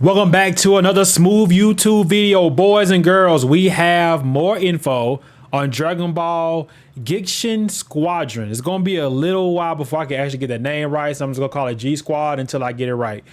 Welcome back to another smooth YouTube video, boys and girls. We have more info on Dragon Ball Gekishin Squadra. It's going to be a little while before I can actually get that name right, so I'm just going to call it G Squad until I get it right.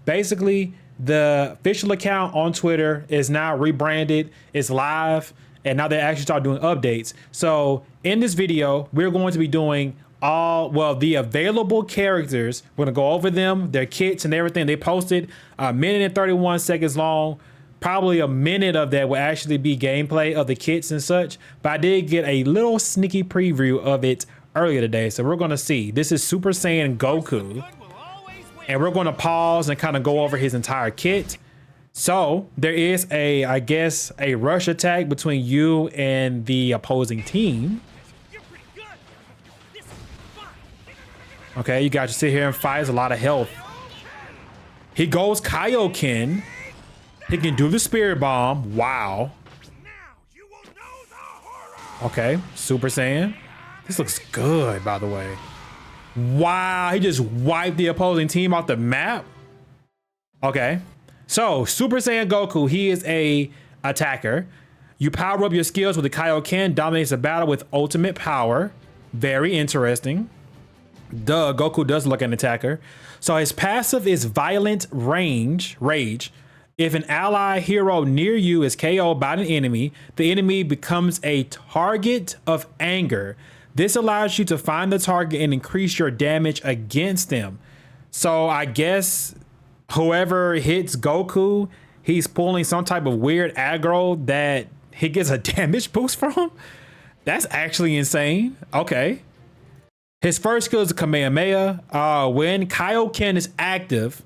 Basically, the official account on Twitter is now rebranded. It's live, and now they actually start doing updates. So in this video, we're going to be doing the available characters. We're gonna go over them, their kits and everything. They posted a minute and 31 seconds long. Probably a minute of that will actually be gameplay of the kits and such, but I did get a little sneaky preview of it earlier today, so we're gonna see. This is Super Saiyan Goku, and we're gonna pause and kind of go over his entire kit. So there is I guess a rush attack between you and the opposing team. Okay, you guys sit here and fight. There's a lot of health. He goes Kaioken. He can do the Spirit Bomb. Wow. Okay, Super Saiyan. This looks good, by the way. Wow, he just wiped the opposing team off the map. Okay, so Super Saiyan Goku, he is a attacker. You power up your skills with the Kaioken, dominates the battle with ultimate power. Very interesting. Duh, Goku does look like an attacker. So his passive is Violent Rage. If an ally hero near you is KO'd by an enemy, the enemy becomes a target of anger. This allows you to find the target and increase your damage against them. So I guess whoever hits Goku, he's pulling some type of weird aggro that he gets a damage boost from. That's actually insane. Okay. His first skill is a Kamehameha. When Kaioken is active,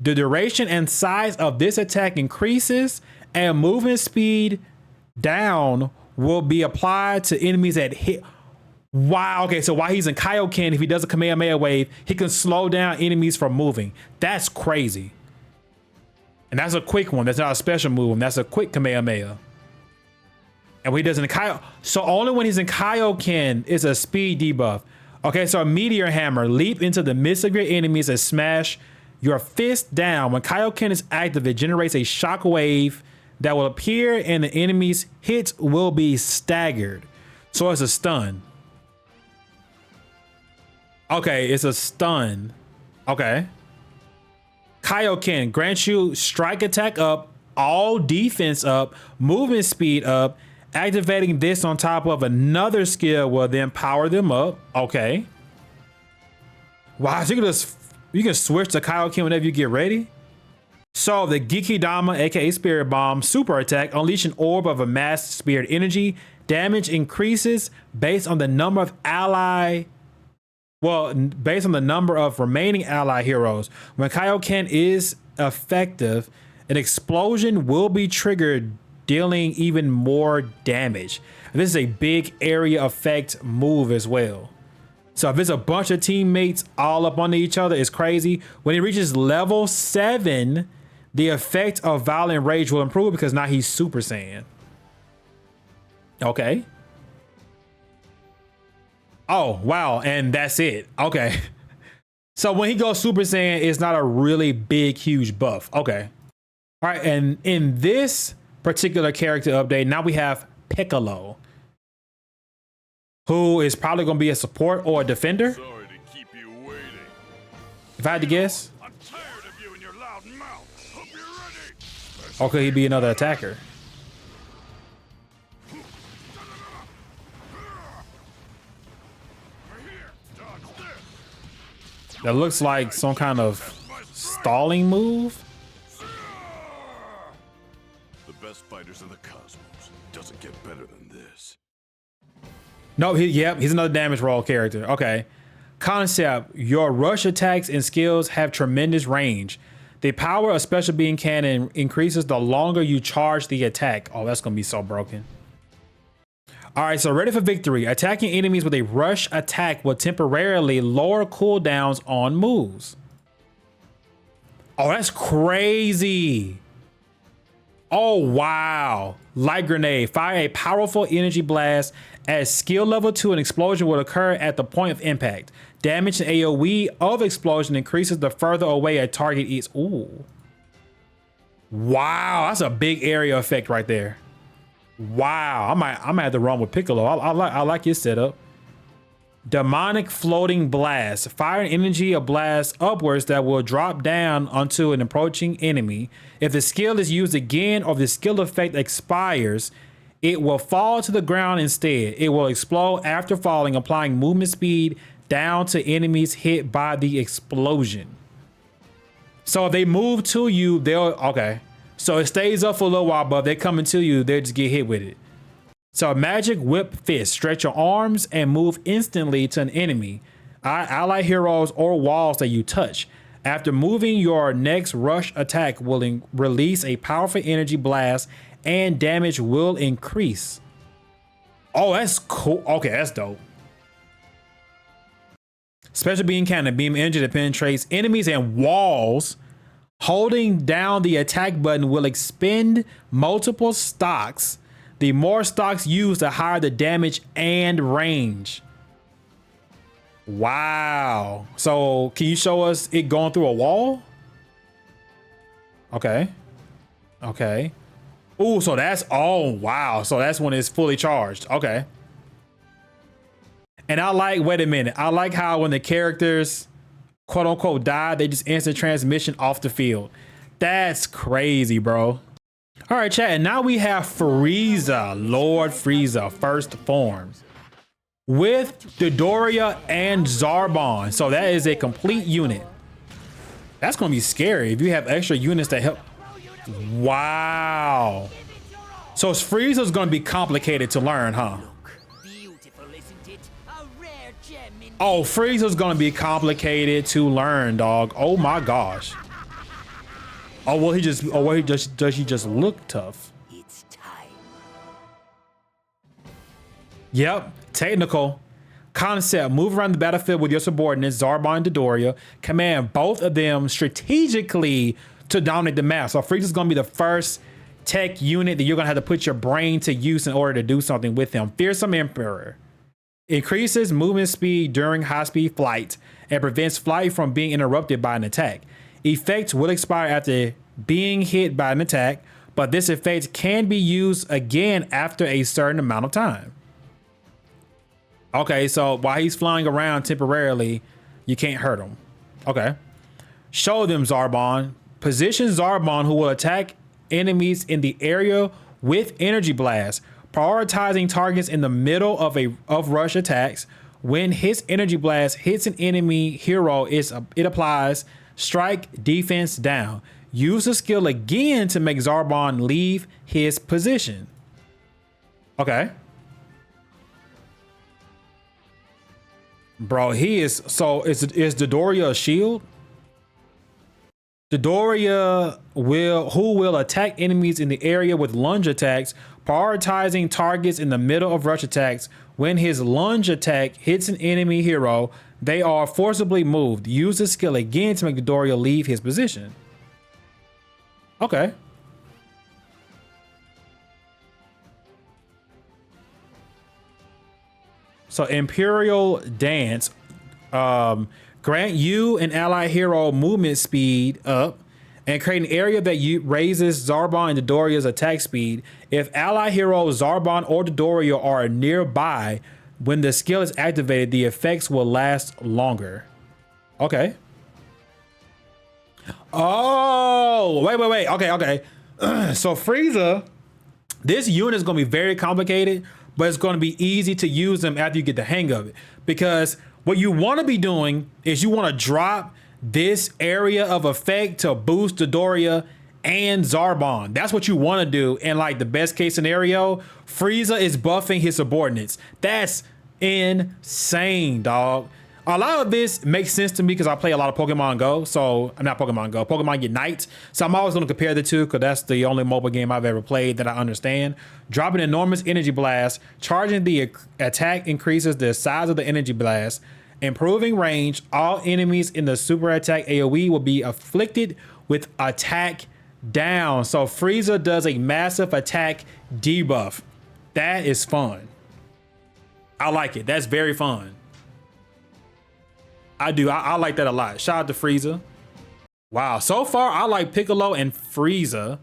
the duration and size of this attack increases, and movement speed down will be applied to enemies that hit. Wow, okay, so while he's in Kaioken, if he does a Kamehameha wave, he can slow down enemies from moving. That's crazy. And that's a quick one. That's not a special move. That's a quick Kamehameha. And when he does in Kaioken, so only when he's in Kaioken is a speed debuff. Okay, so a Meteor Hammer, leap into the midst of your enemies and smash your fist down. When Kaioken is active, it generates a shock wave that will appear and the enemy's hits will be staggered. So it's a stun. Okay, it's a stun. Okay. Kaioken grants you strike attack up, all defense up, movement speed up. Activating this on top of another skill will then power them up. Okay. Wow, so you can switch to Kaioken whenever you get ready. So the Gekidama, aka Spirit Bomb, super attack, unleash an orb of amassed spirit energy. Damage increases based on the number of based on the number of remaining ally heroes. When Kaioken is effective, an explosion will be triggered, dealing even more damage. And this is a big area effect move as well. So if it's a bunch of teammates all up under each other, it's crazy. When he reaches level 7, the effect of Violent Rage will improve because now he's Super Saiyan. Okay. Oh, wow. And that's it. Okay. So when he goes Super Saiyan, it's not a really big, huge buff. Okay. All right. And in this particular character update, now we have Piccolo, who is probably going to be a support or a defender. Sorry to keep you waiting. If I had to guess. I'm tired of you and your loud mouth. Hope you're ready. Or could he be another attacker? That looks like some kind of stalling move. The best fighters in the cosmos. Doesn't get better than this. No, he's another damage roll character. Okay. Concept: your rush attacks and skills have tremendous range. The power of Special Beam Cannon increases the longer you charge the attack. Oh, that's gonna be so broken. All right, so ready for victory. Attacking enemies with a rush attack will temporarily lower cooldowns on moves. Oh, that's crazy. Oh, wow. Light grenade. Fire a powerful energy blast. At skill level 2, an explosion will occur at the point of impact. Damage and AoE of explosion increases the further away a target is. Ooh. Wow, that's a big area effect right there. Wow, I might have to run with Piccolo. I like his setup. Demonic floating blast. Fire an energy of blast upwards that will drop down onto an approaching enemy. If the skill is used again or the skill effect expires, it will fall to the ground instead. It will explode after falling, applying movement speed down to enemies hit by the explosion. So if they move to you, they'll, okay. So it stays up for a little while, but if they're coming to you, they'll just get hit with it. So magic whip fist, stretch your arms and move instantly to an enemy, ally heroes or walls that you touch. After moving, your next rush attack will release a powerful energy blast and damage will increase. Oh, that's cool. Okay, that's dope. Special beam cannon, beam energy that penetrates enemies and walls. Holding down the attack button will expend multiple stocks. The more stocks used, the higher the damage and range. Wow. So can you show us it going through a wall? Okay. Okay. Oh, so that's, oh, wow. So that's when it's fully charged. Okay. And I like, wait a minute. I like how when the characters quote unquote die, they just instant transmission off the field. That's crazy, bro. All right, chat. And now we have Frieza, Lord Frieza, first form with Dodoria and Zarbon. So that is a complete unit. That's going to be scary if you have extra units that help. Wow. So Frieza's going to be complicated to learn, huh? Oh, Frieza's going to be complicated to learn, dog. Oh my gosh. Oh, well, does he just look tough? It's time. Yep, technical. Concept, move around the battlefield with your subordinates, Zarbon and Dodoria. Command both of them strategically to dominate the map. So Frieza's gonna be the first tech unit that you're gonna have to put your brain to use in order to do something with him. Fearsome Emperor. Increases movement speed during high-speed flight and prevents flight from being interrupted by an attack. Effects will expire after being hit by an attack, but this effect can be used again after a certain amount of time. Okay, so while he's flying around temporarily, you can't hurt him. Okay. Show them Zarbon. Position Zarbon, who will attack enemies in the area with energy blast, prioritizing targets in the middle of rush attacks. When his energy blast hits an enemy hero, it applies strike defense down. Use the skill again to make Zarbon leave his position. Okay. Bro, he is, so is Dodoria a shield? Dodoria will attack enemies in the area with lunge attacks, prioritizing targets in the middle of rush attacks. When his lunge attack hits an enemy hero, they are forcibly moved. Use the skill again to make Dodoria leave his position. Okay. So Imperial Dance, grant you an ally hero movement speed up and create an area that raises Zarbon and Dodoria's attack speed. If ally hero Zarbon or Dodoria are nearby, when the skill is activated, the effects will last longer. Okay. Oh, wait. Okay. So Frieza, this unit is going to be very complicated, but it's going to be easy to use them after you get the hang of it. Because what you want to be doing is you want to drop this area of effect to boost Dodoria and Zarbon. That's what you want to do. And like the best case scenario, Frieza is buffing his subordinates. That's insane, dog. A lot of this makes sense to me because I play a lot of Pokemon Go. So I'm not Pokemon Go, Pokemon Unite. So I'm always going to compare the two because that's the only mobile game I've ever played that I understand. Dropping enormous energy blast, charging the attack increases the size of the energy blast, improving range. All enemies in the super attack AoE will be afflicted with attack down. So Frieza does a massive attack debuff. That is fun. I like it. That's very fun. I do. I like that a lot. Shout out to Frieza. Wow. So far, I like Piccolo and Frieza.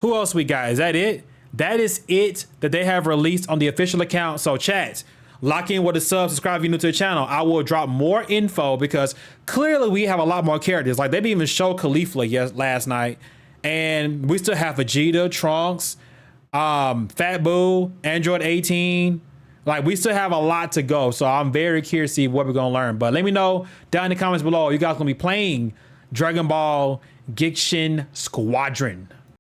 Who else we got? Is that it? That is it that they have released on the official account. So chat, lock in with a subscribe if you're new to the channel. I will drop more info because clearly we have a lot more characters. Like they didn't even show Caulifla last night. And we still have Vegeta, Trunks, Fat Boo, Android 18. Like we still have a lot to go. So I'm very curious to see what we're gonna learn. But let me know down in the comments below. You guys gonna be playing Dragon Ball Gekishin Squadron.